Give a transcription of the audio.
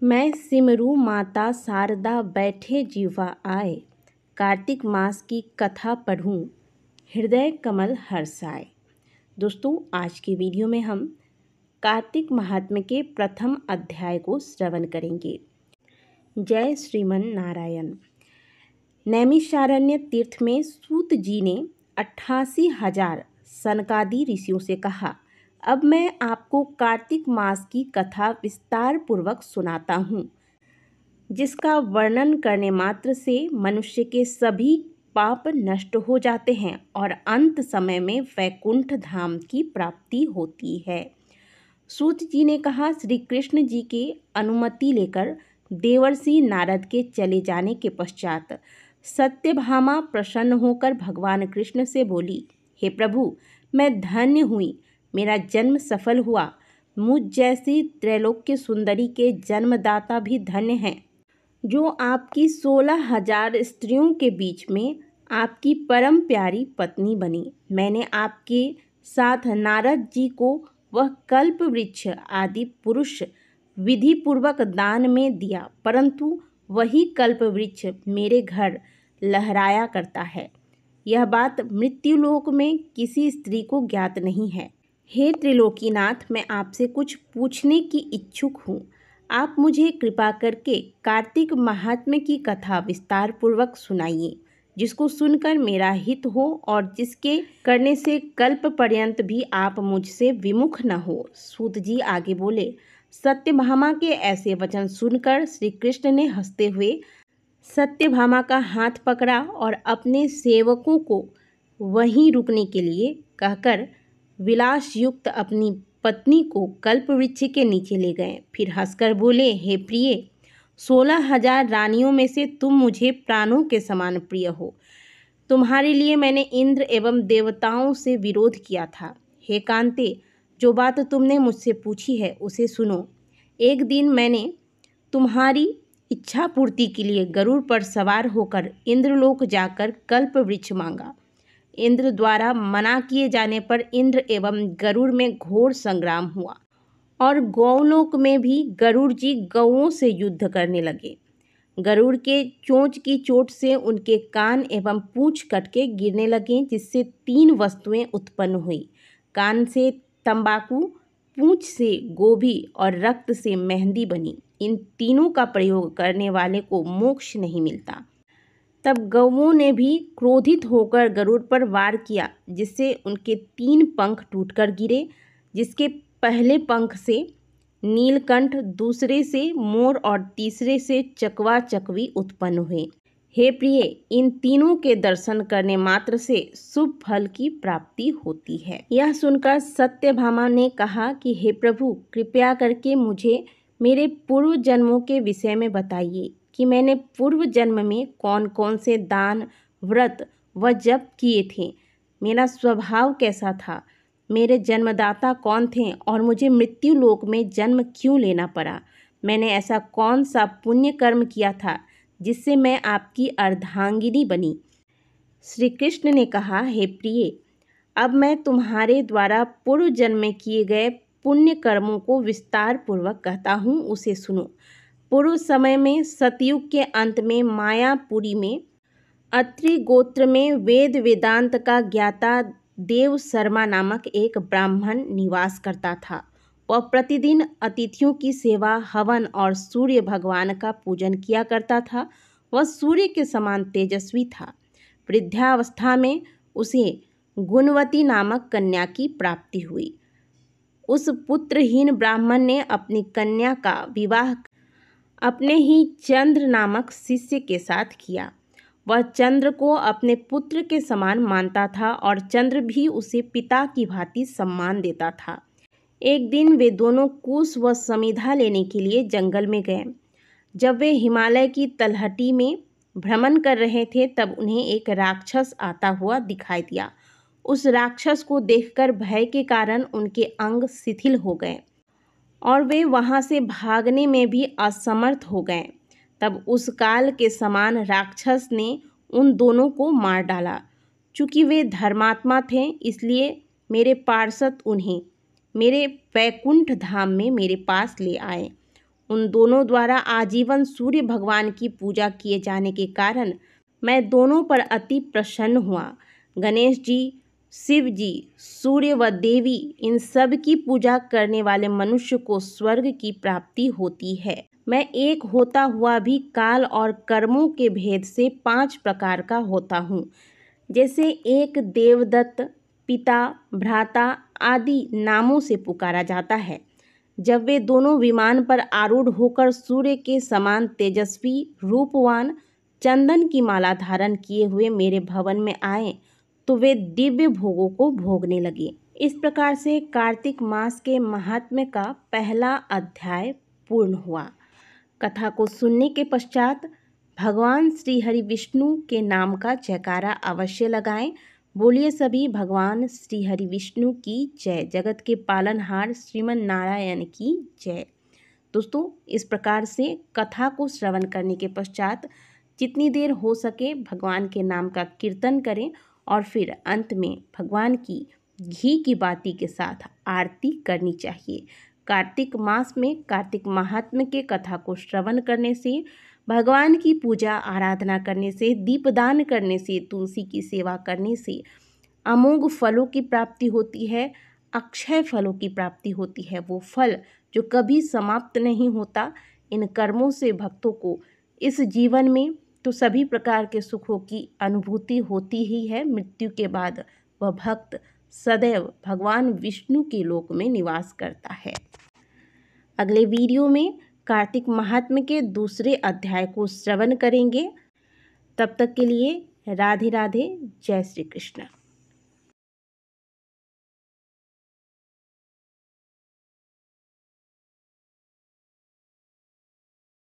मैं सिमरू माता शारदा बैठे जीवा आए, कार्तिक मास की कथा पढ़ूं, हृदय कमल हर्षाए। दोस्तों, आज के वीडियो में हम कार्तिक महात्म्य के प्रथम अध्याय को श्रवण करेंगे। जय श्रीमन नारायण। नैमिषारण्य तीर्थ में सूत जी ने 88,000 सनकादि ऋषियों से कहा, अब मैं आपको कार्तिक मास की कथा विस्तार पूर्वक सुनाता हूँ, जिसका वर्णन करने मात्र से मनुष्य के सभी पाप नष्ट हो जाते हैं और अंत समय में वैकुंठ धाम की प्राप्ति होती है। सूत जी ने कहा, श्री कृष्ण जी की अनुमति लेकर देवर्षि नारद के चले जाने के पश्चात सत्यभामा प्रसन्न होकर भगवान कृष्ण से बोली, हे प्रभु, मैं धन्य हुई, मेरा जन्म सफल हुआ। मुझ जैसी त्रैलोक्य सुंदरी के जन्मदाता भी धन्य हैं, जो आपकी 16,000 स्त्रियों के बीच में आपकी परम प्यारी पत्नी बनी। मैंने आपके साथ नारद जी को वह कल्प वृक्ष आदि पुरुष विधि पूर्वक दान में दिया, परंतु वही कल्प वृक्ष मेरे घर लहराया करता है। यह बात मृत्युलोक में किसी स्त्री को ज्ञात नहीं है। हे त्रिलोकीनाथ, मैं आपसे कुछ पूछने की इच्छुक हूँ। आप मुझे कृपा करके कार्तिक महात्म्य की कथा विस्तार पूर्वक सुनाइए, जिसको सुनकर मेरा हित हो और जिसके करने से कल्प पर्यंत भी आप मुझसे विमुख न हो। सूत जी आगे बोले, सत्यभामा के ऐसे वचन सुनकर श्री कृष्ण ने हंसते हुए सत्यभामा का हाथ पकड़ा और अपने सेवकों को वहीं रुकने के लिए कहकर विलास युक्त अपनी पत्नी को कल्प वृक्ष के नीचे ले गए। फिर हंसकर बोले, हे प्रिय, 16,000 रानियों में से तुम मुझे प्राणों के समान प्रिय हो। तुम्हारे लिए मैंने इंद्र एवं देवताओं से विरोध किया था। हे कांते, जो बात तुमने मुझसे पूछी है उसे सुनो। एक दिन मैंने तुम्हारी इच्छा पूर्ति के लिए गरुड़ पर सवार होकर इंद्रलोक जाकर कल्प वृक्ष मांगा। इंद्र द्वारा मना किए जाने पर इंद्र एवं गरुड़ में घोर संग्राम हुआ और गौलोक में भी गरुड़ जी गौओं से युद्ध करने लगे। गरुड़ के चोंच की चोट से उनके कान एवं पूंछ कटके गिरने लगे, जिससे 3 वस्तुएं उत्पन्न हुई। कान से तंबाकू, पूंछ से गोभी और रक्त से मेहंदी बनी। इन तीनों का प्रयोग करने वाले को मोक्ष नहीं मिलता। तब गौओं ने भी क्रोधित होकर गरुड़ पर वार किया, जिससे उनके 3 पंख टूटकर गिरे। जिसके पहले पंख से नीलकंठ, दूसरे से मोर और तीसरे से चकवा चकवी उत्पन्न हुए। हे प्रिय, इन तीनों के दर्शन करने मात्र से शुभ फल की प्राप्ति होती है। यह सुनकर सत्यभामा ने कहा कि हे प्रभु, कृपया करके मुझे मेरे पूर्व जन्मों के विषय में बताइए कि मैंने पूर्व जन्म में कौन कौन से दान, व्रत व जप किए थे, मेरा स्वभाव कैसा था, मेरे जन्मदाता कौन थे और मुझे मृत्यु लोक में जन्म क्यों लेना पड़ा। मैंने ऐसा कौन सा पुण्य कर्म किया था जिससे मैं आपकी अर्धांगिनी बनी। श्री कृष्ण ने कहा, हे प्रिय, अब मैं तुम्हारे द्वारा पूर्व जन्म में किए गए पुण्य कर्मों को विस्तार पूर्वक कहता हूँ, उसे सुनो। पूर्व समय में सतयुग के अंत में मायापुरी में अत्रि गोत्र में वेद वेदांत का ज्ञाता देव शर्मा नामक एक ब्राह्मण निवास करता था। वह प्रतिदिन अतिथियों की सेवा, हवन और सूर्य भगवान का पूजन किया करता था। वह सूर्य के समान तेजस्वी था। वृद्धावस्था में उसे गुणवती नामक कन्या की प्राप्ति हुई। उस पुत्रहीन ब्राह्मण ने अपनी कन्या का विवाह अपने ही चंद्र नामक शिष्य के साथ किया। वह चंद्र को अपने पुत्र के समान मानता था और चंद्र भी उसे पिता की भांति सम्मान देता था। एक दिन वे दोनों कुश व समिधा लेने के लिए जंगल में गए। जब वे हिमालय की तलहटी में भ्रमण कर रहे थे, तब उन्हें एक राक्षस आता हुआ दिखाई दिया। उस राक्षस को देखकर भय के कारण उनके अंग शिथिल हो गए और वे वहां से भागने में भी असमर्थ हो गए। तब उस काल के समान राक्षस ने उन दोनों को मार डाला। चूँकि वे धर्मात्मा थे, इसलिए मेरे पार्षद उन्हें मेरे वैकुंठ धाम में मेरे पास ले आए। उन दोनों द्वारा आजीवन सूर्य भगवान की पूजा किए जाने के कारण मैं दोनों पर अति प्रसन्न हुआ। गणेश जी, शिव जी, सूर्य व देवी, इन सब की पूजा करने वाले मनुष्य को स्वर्ग की प्राप्ति होती है। मैं एक होता हुआ भी काल और कर्मों के भेद से 5 प्रकार का होता हूँ। जैसे एक देवदत्त, पिता, भ्राता आदि नामों से पुकारा जाता है। जब वे दोनों विमान पर आरूढ़ होकर सूर्य के समान तेजस्वी, रूपवान, चंदन की माला धारण किए हुए मेरे भवन में आए तो वे दिव्य भोगों को भोगने लगे। इस प्रकार से कार्तिक मास के महात्म्य का पहला अध्याय पूर्ण हुआ। कथा को सुनने के पश्चात भगवान श्री हरि विष्णु के नाम का जयकारा अवश्य लगाएं। बोलिए सभी भगवान श्री हरि विष्णु की जय। जगत के पालनहार श्रीमन नारायण की जय। दोस्तों, इस प्रकार से कथा को श्रवण करने के पश्चात जितनी देर हो सके भगवान के नाम का कीर्तन करें और फिर अंत में भगवान की घी की बाती के साथ आरती करनी चाहिए। कार्तिक मास में कार्तिक महात्म्य के कथा को श्रवण करने से, भगवान की पूजा आराधना करने से, दीपदान करने से, तुलसी की सेवा करने से अमोघ फलों की प्राप्ति होती है, अक्षय फलों की प्राप्ति होती है। वो फल जो कभी समाप्त नहीं होता। इन कर्मों से भक्तों को इस जीवन में तो सभी प्रकार के सुखों की अनुभूति होती ही है। मृत्यु के बाद वह भक्त सदैव भगवान विष्णु के लोक में निवास करता है। अगले वीडियो में कार्तिक महात्म्य के दूसरे अध्याय को श्रवण करेंगे। तब तक के लिए राधे राधे, जय श्री कृष्ण।